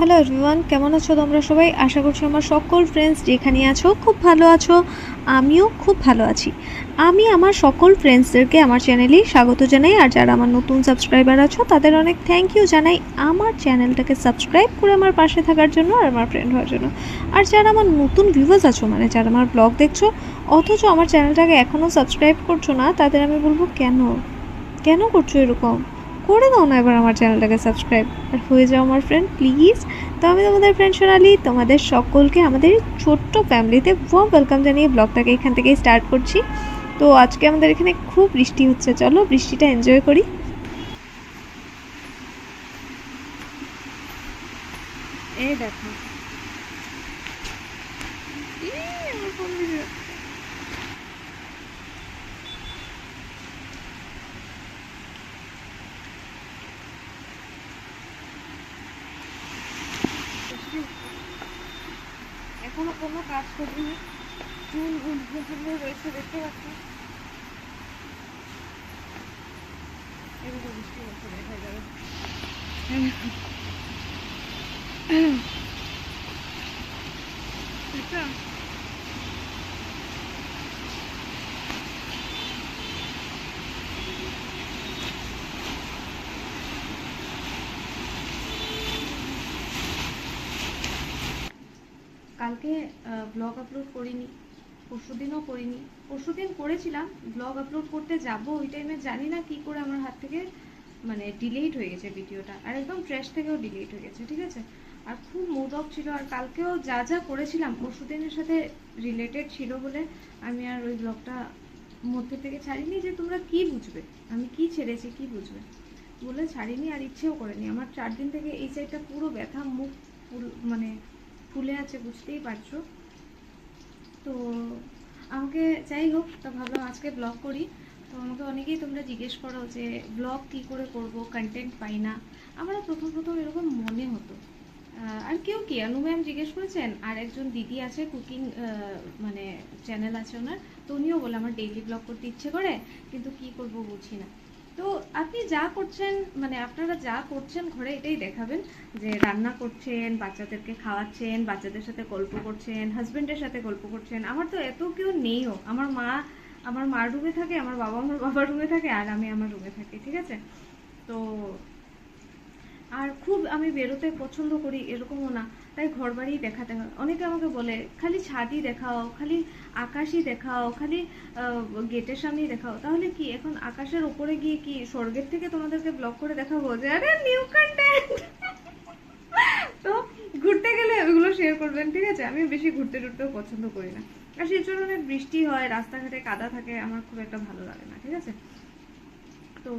Hello everyone, কেমন আছো তোমরা সবাই? আশা করছি আমার সকল ফ্রেন্ডস যেখানে আছো খুব ভালো আছো। আমিও খুব ভালো আছি। আমি আমার সকল ফ্রেন্ডসদেরকে আমার চ্যানেলে স্বাগত জানাই, আর যারা আমার নতুন সাবস্ক্রাইবার আছো তাদের অনেক থ্যাংক ইউ জানাই আমার চ্যানেলটাকে সাবস্ক্রাইব করে আমার পাশে থাকার জন্য আর আমার ফ্রেন্ড হওয়ার জন্য। আর যারা আমার নতুন ভিউয়ার্স আছো, মানে যারা আমার ব্লগ দেখছো অথচ আমার চ্যানেলটাকে এখনও সাবস্ক্রাইব করছো না, তাদের আমি বলবো কেন কেন করছো এরকম? করে দাও না এবার আমার চ্যানেলটাকে সাবস্ক্রাইব আর হয়ে যাও আমার ফ্রেন্ড প্লিজ। তো আমি তোমাদের ফ্রেন্ড সোনালি, তোমাদের সকলকে আমাদের ছোট্ট ফ্যামিলিতে ওয়ার্ম ওয়েলকাম জানিয়ে ব্লগটাকে এখান থেকেই স্টার্ট করছি। তো আজকে আমাদের এখানে খুব বৃষ্টি হচ্ছে, চলো বৃষ্টিটা এনজয় করি। এই দেখো এখনো কোনো কাজ করিনি, চুল গুলো রয়েছে দেখতে পাচ্ছি। এরকম বৃষ্টি হচ্ছে দেখা যাবে। আচ্ছা, কালকে ব্লগ আপলোড করিনি, পরশুদিনও করিনি। পরশুদিন করেছিলাম, ব্লগ আপলোড করতে যাব ওই টাইমে জানি না কি করে আমার হাত থেকে মানে ডিলিট হয়ে গেছে ভিডিওটা, আর একদম ট্র্যাশ থেকেও ডিলিট হয়ে গেছে, ঠিক আছে। আর খুব মুড অফ ছিল, আর কালকেও যা যা করেছিলাম পরশুদিনের সাথে রিলেটেড ছিল বলে আমি আর ওই ব্লগটা মধ্যে থেকে ছাড়িনি। যে তোমরা কি বুঝবে আমি কি ছেড়েছি, কি বুঝবে বলে ছাড়িনি, আর ইচ্ছেও করেনি। আমার 4 দিন থেকে এই সাইডটা পুরো ব্যথা, মুখ মানে ফুলে আছে, বুঝতেই পারছো। তো আমাকে যাই হোক, তা ভাবলাম আজকে ব্লগ করি। তো আমাকে অনেকেই তোমরা জিজ্ঞেস করো যে ব্লগ কী করে করব, কন্টেন্ট পাই না। আমারও প্রথম প্রথম এরকম মনে হতো। আর কেউ কি অনু ম্যাম জিজ্ঞেস করেছেন, আর একজন দিদি আছে কুকিং মানে চ্যানেল আছে ওনার, তো উনিও বলে আমার ডেইলি ব্লগ করতে ইচ্ছে করে কিন্তু কি করব বুঝি না। তো আপনি যা করছেন, মানে আপনারা যা করছেন ঘরে এটাই দেখাবেন, যে রান্না করছেন, বাচ্চাদেরকে খাওয়াচ্ছেন, বাচ্চাদের সাথে গল্প করছেন, হাজবেন্ডের সাথে গল্প করছেন। আমার তো এত কেউ নেইও, আমার মার রুমে থাকে, আমার বাবার রুমে থাকে, আর আমি আমার রুমে থাকি, ঠিক আছে। তো আর খুব আমি বেরোতে পছন্দ করি এরকমও না, তাই ঘর বাড়ি দেখাতে হয়। অনেকে আমাকে বলে খালি ছাদই দেখাও, খালি আকাশই দেখাও, খালি গেটের সামনেই দেখাও। তাহলে কি এখন আকাশের উপরে গিয়ে কি স্বর্গের থেকে তোমাদেরকে ব্লগ করে দেখাবো যে আরে নিউ কন্টেন্ট? তো ঘুরতে গেলে ওইগুলো শেয়ার করবেন, ঠিক আছে। আমি বেশি ঘুরতে টুরতেও পছন্দ করি না, আর সেই জন্য বৃষ্টি হয়, রাস্তাঘাটে কাদা থাকে, আমার খুব একটা ভালো লাগে না, ঠিক আছে। তো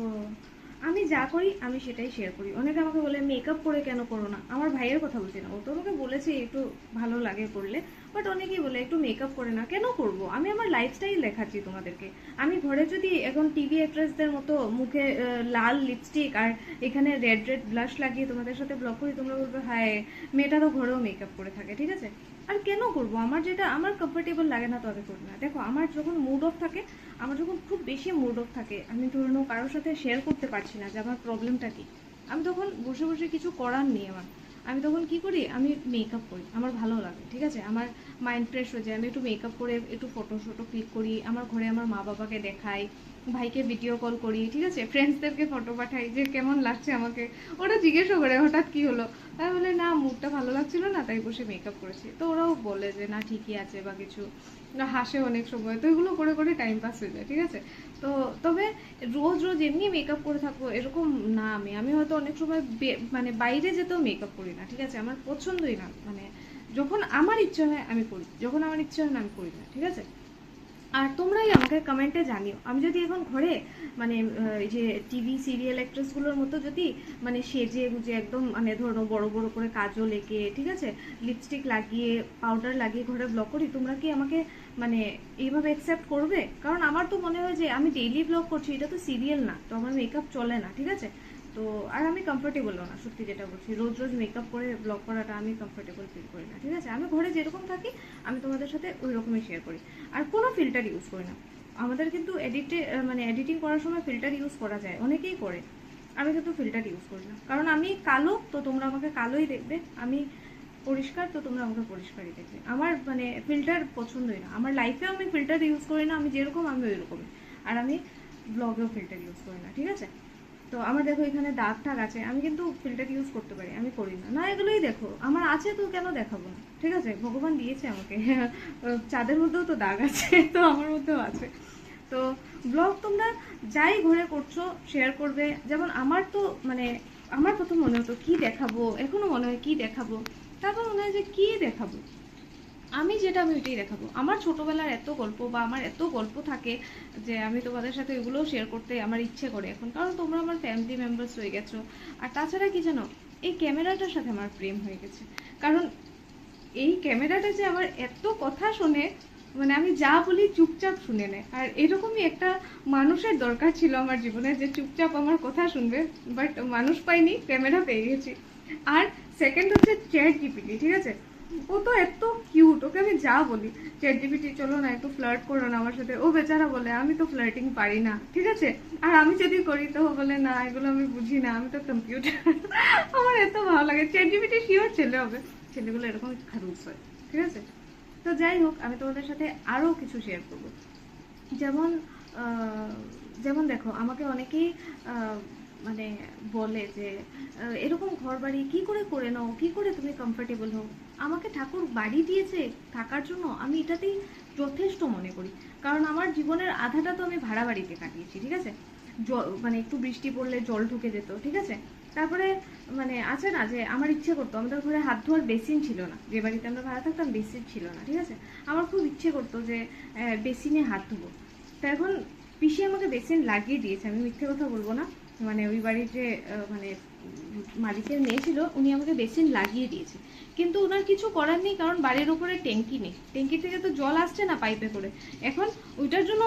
আমি যা করি আমি সেটাই শেয়ার করি। অনেকে আমাকে বলে মেকআপ করে কেন করো না। আমার ভাইয়ের কথা বলছি না, ও তো আমাকে বলেছে একটু ভালো লাগে করলে, বাট অনেকেই বলে একটু মেকআপ করে না। কেন করব? আমি আমার লাইফস্টাইল দেখাচ্ছি তোমাদেরকে। আমি ঘরে যদি এখন টিভি অ্যাক্ট্রেসদের মতো মুখে লাল লিপস্টিক আর এখানে রেড রেড ব্লাশ লাগিয়ে তোমাদের সাথে ব্লগ করি, তোমরা বলবে হায় মেয়েটা তো ঘরেও মেকআপ করে থাকে, ঠিক আছে। আর কেন করব? আমার যেটা আমার কমফোর্টেবল লাগে না তবে করি না। দেখো, আমার যখন মুড অফ থাকে, আমার যখন খুব বেশি মুড অফ থাকে, আমি ধরুন কারোর সাথে শেয়ার করতে পারছি না যে আমার প্রবলেমটা কি, আমি তখন বসে বসে কিছু করার নেই আমার, আমি তখন কি করি, আমি মেকআপ করি। আমার ভালো লাগে, ঠিক আছে, আমার মাইন্ড ফ্রেশ হয়ে যায়। আমি একটু মেকআপ করে একটু ফটো ক্লিক করি, আমার ঘরে আমার মা বাবাকে দেখাই, ভাইকে ভিডিও কল করি, ঠিক আছে, ফ্রেন্ডসদেরকে ফটো পাঠাই যে কেমন লাগছে আমাকে। ওরা জিজ্ঞেসও করে হঠাৎ কি হলো, তাই বলে না মুডটা ভালো লাগছিল না তাই বসে মেকআপ করেছি। তো ওরাও বলে যে না ঠিকই আছে বা কিছু, না হাসে অনেক সময়। তো এগুলো করে করে টাইম পাস হয়ে যায়, ঠিক আছে। তো তবে রোজ রোজ এমনি মেকআপ করে থাকবো এরকম না। আমি হয়তো অনেক সময় মানে বাইরে যেতেও মেকআপ করি না, ঠিক আছে, আমার পছন্দই না। মানে যখন আমার ইচ্ছে হয় আমি করি, যখন আমার ইচ্ছে হয় না আমি করি না, ঠিক আছে। আর তোমরাই আমাকে কমেন্টে জানিও, আমি যদি এখন ঘরে মানে এই যে টিভি সিরিয়াল অ্যাক্ট্রেসগুলোর মতো যদি মানে সেজে গুজে একদম মানে ধরো বড় বড় করে কাজল এঁকে, ঠিক আছে, লিপস্টিক লাগিয়ে পাউডার লাগিয়ে ঘরে ব্লগ করি, তোমরা কি আমাকে মানে এইভাবে অ্যাকসেপ্ট করবে? কারণ আমার তো মনে হয় যে আমি ডেইলি ব্লগ করছি, এটা তো সিরিয়াল না, তো আমার মেকআপ চলে না, ঠিক আছে। তো আর আমি কমফোর্টেবলও না, সত্যি যেটা বলছি, রোজ রোজ মেকআপ করে ব্লগ করাটা আমি কমফোর্টেবল ফিল করি না, ঠিক আছে। আমি ঘরে যেরকম থাকি আমি তোমাদের সাথে ওই রকমই শেয়ার করি, আর কোনো ফিল্টার ইউজ করি না। আমাদের কিন্তু এডিটিং করার সময় ফিল্টার ইউজ করা যায়, অনেকেই করে। আমি কিন্তু ফিল্টার ইউজ করি না, কারণ আমি কালো, তো তোমরা আমাকে কালোই দেখবে, আমি পরিষ্কার, তো তোমরা আমাকে পরিষ্কারই দেখবে। আমার মানে ফিল্টার পছন্দই না, আমার লাইফেও আমি ফিল্টার ইউজ করি না, আমি যেরকম আমি ওই রকমই। আর আমি ব্লগেও ফিল্টার ইউজ করি না, ঠিক আছে? তো আমার দেখো এখানে দাগ টাগ আছে, আমি কিন্তু ফিল্টার ইউজ করতে পারি, আমি করি না। না, এগুলোই দেখো আমার আছে, তো কেন দেখাবো না? ঠিক আছে, ভগবান দিয়েছে আমাকে। চাঁদের মধ্যেও তো দাগ আছে, তো আমার মধ্যেও আছে। তো ব্লগ তোমরা যাই ঘরে করছো শেয়ার করবে। যেমন আমার তো মানে আমার প্রথম মনে হতো কি দেখাবো, এখনো মনে হয় কি দেখাবো, তারপর মনে হয় যে কি দেখাবো, আমি যেটা আমি ওইটাই দেখাবো। আমার ছোটবেলার এত গল্প বা আমার এত গল্প থাকে যে আমি তোমাদের সাথে ওইগুলোও শেয়ার করতে আমার ইচ্ছে করে এখন, কারণ তোমরা আমার ফ্যামিলি মেম্বার্স হয়ে গেছো। আর তাছাড়া কি জানো, এই ক্যামেরাটার সাথে আমার প্রেম হয়ে গেছে, কারণ এই ক্যামেরাটা যে আমার এত কথা শোনে, মানে আমি যা বলি চুপচাপ শুনে নেয়। আর এরকমই একটা মানুষের দরকার ছিল আমার জীবনে, যে চুপচাপ আমার কথা শুনবে। বাট মানুষ পাইনি, ক্যামেরা পেয়ে গেছি। আর সেকেন্ড হচ্ছে চ্যাট জিপিটি, ঠিক আছে? ও তো এত কিউট, ওকে আমি যা বলি চ্যাট জিপিটি চলো না একটু ফ্লার্ট করো না আমার সাথে, ও বেচারা বলে আমি তো ফ্লার্টিং পারি না, ঠিক আছে? আর আমি যদি করি তো বলে না এগুলো আমি বুঝি না, আমি তো কম্পিউটার। আমার এত ভালো লাগে, চ্যাট জিপিটি শিওর ছেলে হবে, ছেলেগুলো এরকম খারুস হয়, ঠিক আছে? তো যাই হোক, আমি তোমাদের সাথে আরও কিছু শেয়ার করবো। যেমন যেমন দেখো আমাকে অনেকেই মানে বলে যে এরকম ঘর বাড়ি কী করে করে নাও, কী করে তুমি কমফোর্টেবল হও। আমাকে ঠাকুর বাড়ি দিয়েছে থাকার জন্য, আমি এটাতেই যথেষ্ট মনে করি। কারণ আমার জীবনের আধাটা তো আমি ভাড়া বাড়িতে কাটিয়েছি, ঠিক আছে? মানে একটু বৃষ্টি পড়লে জল ঢুকে যেত, ঠিক আছে? তারপরে মানে আছে না যে আমার ইচ্ছে করতো, আমাদের ঘরে হাত ধোয়ার বেসিন ছিল না, যে বাড়িতে আমরা ভাড়া থাকতাম বেসিন ছিল না, ঠিক আছে? আমার খুব ইচ্ছে করতো যে বেসিনে হাত ধোবো। তো এখন পিসি আমাকে বেসিন লাগিয়ে দিয়েছে, আমি মিথ্যে কথা বলবো না। মানে ওই বাড়ির যে মানে মালিকের মেয়ে ছিল, উনি আমাকে বেসিন লাগিয়ে দিয়েছে। কিন্তু ওনার কিছু করার নেই, কারণ বাড়ির উপরে ট্যাঙ্কি নেই, ট্যাঙ্কি থেকে তো জল আসছে না পাইপে করে। এখন ওইটার জন্য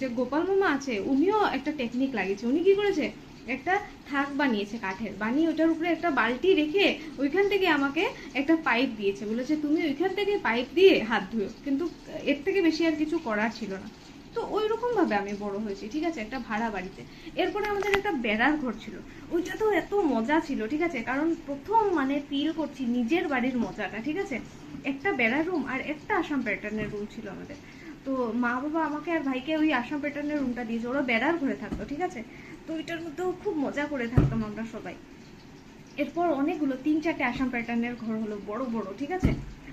যে গোপাল মামা আছে উনিও একটা টেকনিক লাগিয়েছে। উনি কি করেছে, একটা থাক বানিয়েছে কাঠের, বানিয়ে ওটার উপরে একটা বালতি রেখে ওইখান থেকে আমাকে একটা পাইপ দিয়েছে, বলেছে তুমি ওইখান থেকে পাইপ দিয়ে হাত ধুয়ো। কিন্তু এর থেকে বেশি আর কিছু করার ছিল না। তো ওই রকম ভাবে আমি বড় হয়েছি, ঠিক আছে, একটা ভাড়া বাড়িতে। এরপরে আমাদের একটা বেড়ার ঘর ছিল, ওইটা তো এত মজা ছিল, ঠিক আছে? কারণ প্রথম মানে ফিল করছি নিজের বাড়ির মজাটা, ঠিক আছে? একটা বেড়ার রুম আর একটা আসাম প্যাটার্নের রুম ছিল আমাদের। তো মা বাবা আমাকে আর ভাইকে ওই আসাম প্যাটার্নের রুমটা দিয়েছে, ওরা বেড়ার ঘরে থাকতো, ঠিক আছে? তো ওইটার মধ্যেও খুব মজা করে থাকতাম আমরা সবাই। এরপর অনেকগুলো 3-4টে আসাম প্যাটার্নের ঘর হলো, বড় বড়, ঠিক আছে?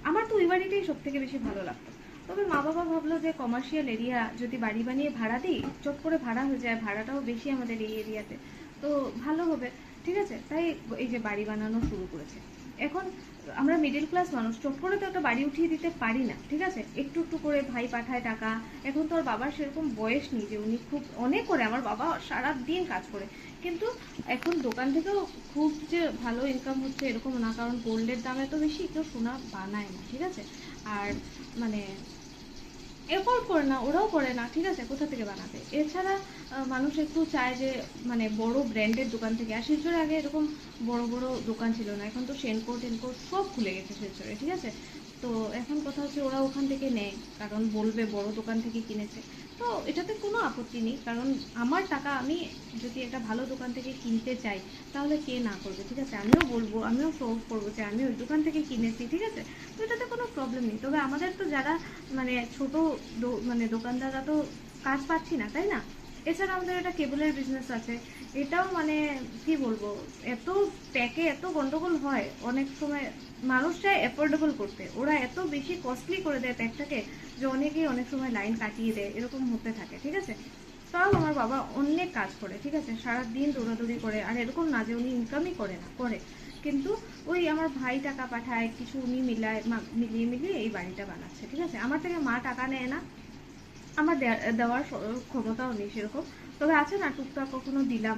আমার তো ওই বাড়িটাই সব থেকে বেশি ভালো লাগতো। তবে মা বাবা ভাবলো যে কমার্শিয়াল এরিয়া যদি বাড়ি বানিয়ে ভাড়া দিই, চট করে ভাড়া হয়ে যায়, ভাড়াটাও বেশি আমাদের এই এরিয়াতে, তো ভালো হবে, ঠিক আছে? তাই এই যে বাড়ি বানানো শুরু করেছে। এখন আমরা মিডল ক্লাস মানুষ, চট করে তো একটা বাড়ি উঠিয়ে দিতে পারি না, ঠিক আছে? একটু একটু করে ভাই পাঠায় টাকা। এখন তো আর বাবার সেরকম বয়স নেই যে উনি খুব অনেক করে, আমার বাবা সারা দিন কাজ করে, কিন্তু এখন দোকান থেকেও খুব যে ভালো ইনকাম হচ্ছে এরকম না, কারণ গোল্ডের দাম এত বেশি, কেউ সোনা বানায় না, ঠিক আছে? আর মানে এফোর্ড করে না, ওরাও করে না, ঠিক আছে? কোথা থেকে বানাবে? এছাড়া মানুষ একটু চায় যে মানে বড় ব্র্যান্ডের দোকান থেকে। আর শিলচরে আগে এরকম বড় বড় দোকান ছিল না, এখন তো সেনকোট টেনকোট সব খুলে গেছে শিলচরে, ঠিক আছে? তো এখন কথা হচ্ছে ওরা ওখান থেকে নেয়, কারণ বলবে বড় দোকান থেকে কিনেছে। তো এটাতে কোনো আপত্তি নেই, কারণ আমার টাকা আমি যদি একটা ভালো দোকান থেকে কিনতে চাই তাহলে কে না করবে, ঠিক আছে? আমিও বলবো, আমিও শো অফ করবো যে আমি ওই দোকান থেকে কিনেছি, ঠিক আছে? তো এটাতে কোনো প্রবলেম নেই। তবে আমাদের তো যারা মানে ছোট মানে দোকানদাররা তো কাজ পাচ্ছি না, তাই না? এছাড়া আমাদের একটা কেবলের বিজনেস আছে, এটাও মানে কি বলবো, এত প্যাকে এত গন্ডগোল হয় অনেক সময়। মানুষ চায় অ্যাফোর্ডেবল করতে, ওরা এত বেশি কস্টলি করে দেয় প্যাকটাকে যে অনেকেই অনেক সময় লাইন কাটিয়ে দেয়, এরকম হতে থাকে, ঠিক আছে? তাও আমার বাবা অনেক কাজ করে, ঠিক আছে, সারাদিন দৌড়াদৌড়ি করে। আর এরকম না যে উনি ইনকামই করে না, করে, কিন্তু ওই আমার ভাই টাকা পাঠায়, কিছু উনি মিলিয়ে মিলিয়ে এই বাড়িটা বানাচ্ছে, ঠিক আছে? আমার থেকে মা টাকা নেয় না, আমার দেওয়ার ক্ষমতাও নেই সেরকম। তবে আছে না, টুকটাক কখনো দিলাম,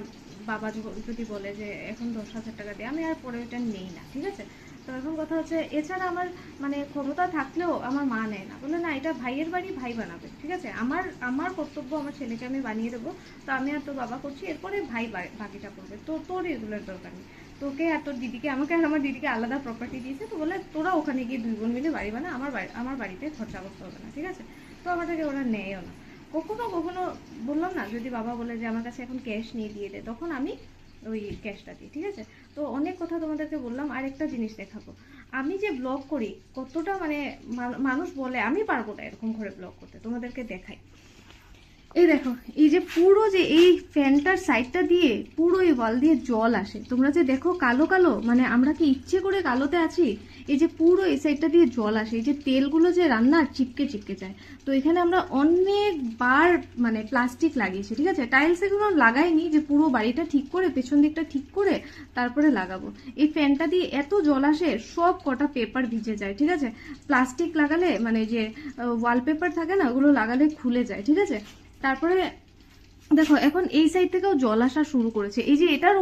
বাবা যদি বলে যে এখন 10,000 টাকা দিয়ে, আমি আর পরে ওইটা নেই না, ঠিক আছে? তো এখন কথা হচ্ছে, এছাড়া আমার মানে ক্ষমতা থাকলেও আমার মা নেয় না, বলে না এটা ভাইয়ের বাড়ি, ভাই বানাবে, ঠিক আছে? আমার আমার কর্তব্য, আমার ছেলেকে আমি বানিয়ে দেবো, তো আমি আর তোর বাবা করছি, এরপরে ভাই বাকিটা করবে, তো তোর এগুলোর দরকার নেই। তোকে আর তোর দিদিকে, আমাকে আর আমার দিদিকে আলাদা প্রপার্টি দিয়েছে, তো বলে তোরা ওখানে গিয়ে 2 বোন মিলে বাড়ি বানা, আমার বাড়িতে খরচা করতে হবে না, ঠিক আছে? তো আমার থেকে ওরা নেয়ও না। কখনো কখনো বললাম না, যদি বাবা বলে যে আমার কাছে এখন ক্যাশ নিয়ে দিয়ে দে, তখন আমি ওই ক্যাশটা দিয়ে, ঠিক আছে। তো অনেক কথা তোমাদেরকে বললাম। আর একটা জিনিস দেখাবো, আমি যে ব্লগ করি কতটা মানে মানুষ বলে আমি পারবো না এরকম করে ব্লগ করতে, তোমাদেরকে দেখাই। এই দেখো, এই যে পুরো যে এই ফ্যানটার সাইডটা দিয়ে পুরো এই ওয়াল দিয়ে জল আসে, তোমরা যে দেখো কালো কালো, মানে আমরা কি ইচ্ছে করে কালোতে আছি? এই যে পুরো এই সাইডটা দিয়ে জল আসে, এই যে তেলগুলো যে রান্নার চিপকে চিপকে যায়। তো এখানে আমরা অনেকবার মানে প্লাস্টিক লাগিয়েছি, ঠিক আছে। টাইলস এগুলো লাগাইনি, যে পুরো বাড়িটা ঠিক করে পেছন দিকটা ঠিক করে তারপরে লাগাবো। এই ফ্যানটা দিয়ে এত জল আসে, সব কটা পেপার ভিজে যায়, ঠিক আছে। প্লাস্টিক লাগালে মানে যে ওয়ালপেপার থাকে না, ওগুলো লাগালে খুলে যায়, ঠিক আছে। তারপরে দেখো এখন এই সাইড থেকেও জল আসা শুরু করেছে, এই যে এটার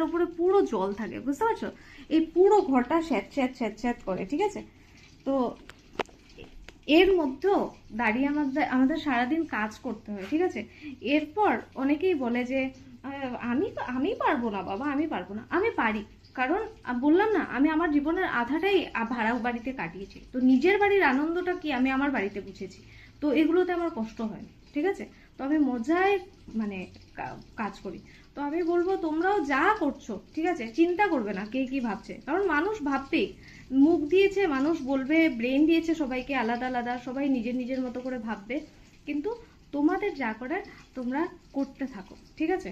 উপরে পুরো জল থাকে, বুঝতে পারছো? এই পুরো ঘরটা স্যাঁত স্যাঁত স্যাঁত স্যাঁত করে, ঠিক আছে। তো এর মধ্যেও দাঁড়িয়ে আমাদের সারাদিন কাজ করতে হয়, ঠিক আছে। এরপর অনেকেই বলে যে আমি পারবো না বাবা, আমি পারবো না। আমি পারি, কারণ বললাম না, আমি আমার জীবনের আধাটাই ভাড়া বাড়িতে কাটিয়েছি। তো নিজের বাড়ির আনন্দটা কি আমি আমার বাড়িতে বুঝেছি। তো এগুলোতে আমার কষ্ট হয় না, ঠিক আছে। তো আমি মজায় মানে কাজ করি। তো আমি বলবো তোমরাও যা করছো, ঠিক আছে, চিন্তা করবে না কে কি ভাবছে, কারণ মানুষ ভাববেই। মুখ দিয়েছে, মানুষ বলবে, ব্রেন দিয়েছে সবাইকে আলাদা আলাদা, সবাই নিজের নিজের মতো করে ভাববে। কিন্তু তোমাদের যা করার তোমরা করতে থাকো, ঠিক আছে।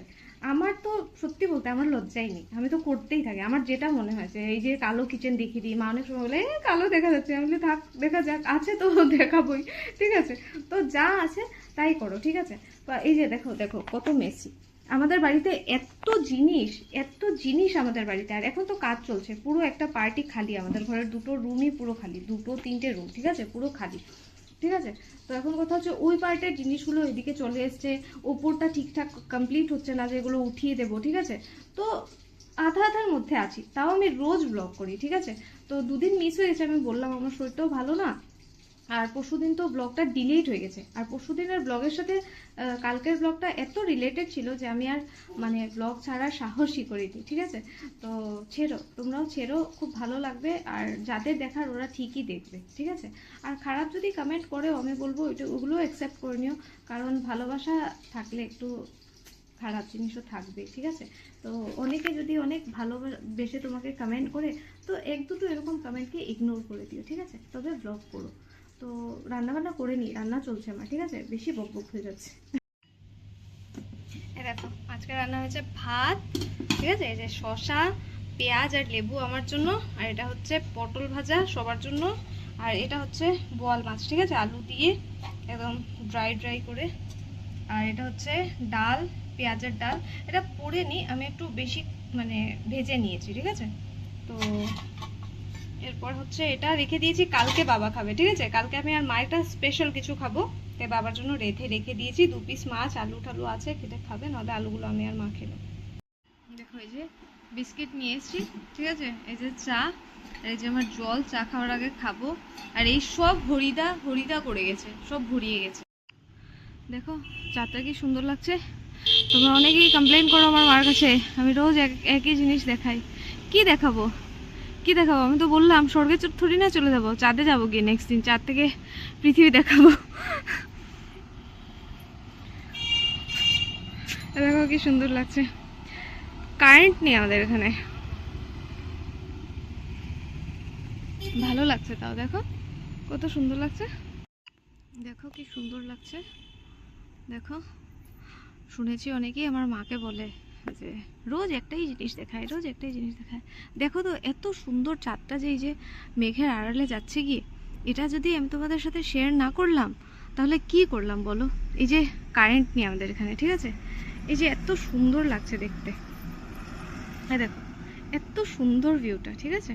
আমার তো সত্যি বলতে আমার লজ্জাই নেই, আমি তো করতেই থাকি। আমার যেটা মনে হয় যে এই যে কালো কিচেন দেখিয়ে দিই, মা অনেক সময় বলে কালো দেখা যাচ্ছে, আমি বলি থাক দেখা যাক, আছে তো দেখাবই, ঠিক আছে। তো যা আছে তাই করো, ঠিক আছে। এই যে দেখো দেখো কত মেসি আমাদের বাড়িতে, এত জিনিস আমাদের বাড়িতে। আর এখন তো কাজ চলছে, পুরো একটা পার্টি খালি, আমাদের ঘরের দুটো রুমই পুরো খালি, দুটো তিনটে রুম, ঠিক আছে, পুরো খালি, ঠিক আছে। তো এখন কথা হচ্ছে ওই পার্টের জিনিসগুলো এদিকে চলে এসছে, ওপরটা ঠিকঠাক কমপ্লিট হচ্ছে না, যেগুলো উঠিয়ে দেবো, ঠিক আছে। তো আধার মধ্যে আছি, তাও আমি রোজ ব্লগ করি, ঠিক আছে। তো দুদিন মিস হয়ে গেছে, আমি বললাম আমার শরীরটাও ভালো না। আর পরশুদিন তো ব্লগটা ডিলিট হয়ে গেছে। আর পরশুদিনের ব্লগের সাথে কালকের ব্লগটা এত রিলেটেড ছিল যে আমি আর মানে ব্লগ ছাড়ার সাহসই করিনি, ঠিক আছে। তো তোমরাও ছেড়ো, খুব ভালো লাগবে। আর যাদের দেখার ওরা ঠিকই দেখবে, ঠিক আছে। আর খারাপ যদি কমেন্ট করেও আমি বলবো ওগুলো অ্যাকসেপ্ট করে নিও, কারণ ভালোবাসা থাকলে একটু খারাপ জিনিসও থাকবে, ঠিক আছে। তো অনেকে যদি অনেক ভালোবেসে তোমাকে কমেন্ট করে, তো এক দুটো এরকম কমেন্টকে ইগনোর করে দিও, ঠিক আছে। তবে ব্লগ করো। তো রান্নাবান্না করে নি, রান্না চলছে আমার, ঠিক আছে, বেশি বকবক হয়ে যাচ্ছে। এই দেখো আজকে রান্না হয়েছে ভাত, ঠিক আছে। এই যে শসা, পেঁয়াজ আর লেবু আমার জন্য, আর এটা হচ্ছে পটল ভাজা সবার জন্য, আর এটা হচ্ছে বোয়াল মাছ, ঠিক আছে, আলু দিয়ে একদম ড্রাই করে। আর এটা হচ্ছে ডাল, পেঁয়াজের ডাল। এটা পরে নি, আমি একটু বেশি মানে ভেজে নিয়েছি, ঠিক আছে। তো এরপর হচ্ছে এটা রেখে দিয়েছি, কালকে বাবা খাবে, ঠিক আছে। কালকে আমি আর মায়েরটা স্পেশাল কিছু খাবো, তাই বাবার জন্য রেখে দিয়েছি। 2 পিস মাছ, আলু টালু আছে, খেতে খাবে, নাহলে আলুগুলো আমি আর মা খেলো। দেখো এই যে বিস্কিট নিয়ে এসেছি, ঠিক আছে। এই যে চা, এই যে আমার জল, চা খাওয়ার আগে খাবো। আর এই সব হরিদা করে গেছে, সব ভরিয়ে গেছে। দেখো চাটা কি সুন্দর লাগছে। তোমরা অনেকেই কমপ্লেন করো আমার মার কাছে, আমি রোজ একই জিনিস দেখাই। কি দেখাবো আমি তো বললাম স্বর্গে থরি না চলে যাবো, চাঁদে যাবো গিয়ে নেক্সট দিন, চাঁদ থেকে পৃথিবী দেখাবো। দেখো কি সুন্দর লাগছে। কারেন্ট নেই আমাদের এখানে, ভালো লাগছে তাও। দেখো কত সুন্দর লাগছে, দেখো কি সুন্দর লাগছে। দেখো শুনেছি অনেকেই আমার মাকে বলে যে রোজ একটাই জিনিস দেখায়। দেখো তো এত সুন্দর চাঁদটা, যে এই যে মেঘের আড়ালে যাচ্ছে গিয়ে, এটা যদি আমি তোমাদের সাথে শেয়ার না করলাম তাহলে কি করলাম বলো। এই যে কারেন্ট নেই আমাদের এখানে, ঠিক আছে। এই যে এত সুন্দর লাগছে দেখতে, হ্যাঁ দেখো এত সুন্দর ভিউটা, ঠিক আছে।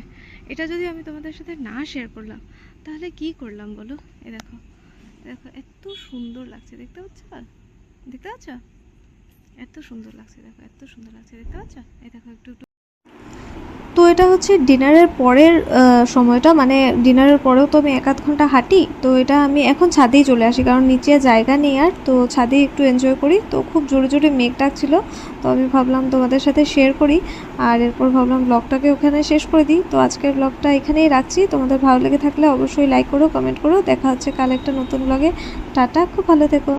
এটা যদি আমি তোমাদের সাথে না শেয়ার করলাম তাহলে কি করলাম বলো। এই দেখো এত সুন্দর লাগছে, দেখতে পাচ্ছ এত সুন্দর লাগছে, দেখো এত সুন্দর লাগছে, দেখতে পাচ্ছ। এই দেখো একটু তো এটা হচ্ছে ডিনারের পরের সময়টা, মানে ডিনারের পরেও তো আমি 1-8 ঘন্টা হাঁটি। তো এটা আমি এখন ছাদেই চলে আসি, কারণ নিচে জায়গা নেই আর, তো ছাদেই একটু এনজয় করি। তো খুব জোরে জোরে মেঘ ডাকছিল, তো আমি ভাবলাম তোমাদের সাথে শেয়ার করি। আর এরপর ভাবলাম ব্লগটাকে ওখানে শেষ করে দিই। তো আজকের ব্লগটা এখানেই রাখছি। তোমাদের ভালো লেগে থাকলে অবশ্যই লাইক করো, কমেন্ট করো। দেখা হচ্ছে কাল একটা নতুন ব্লগে। টাটা, খুব ভালো থেকো।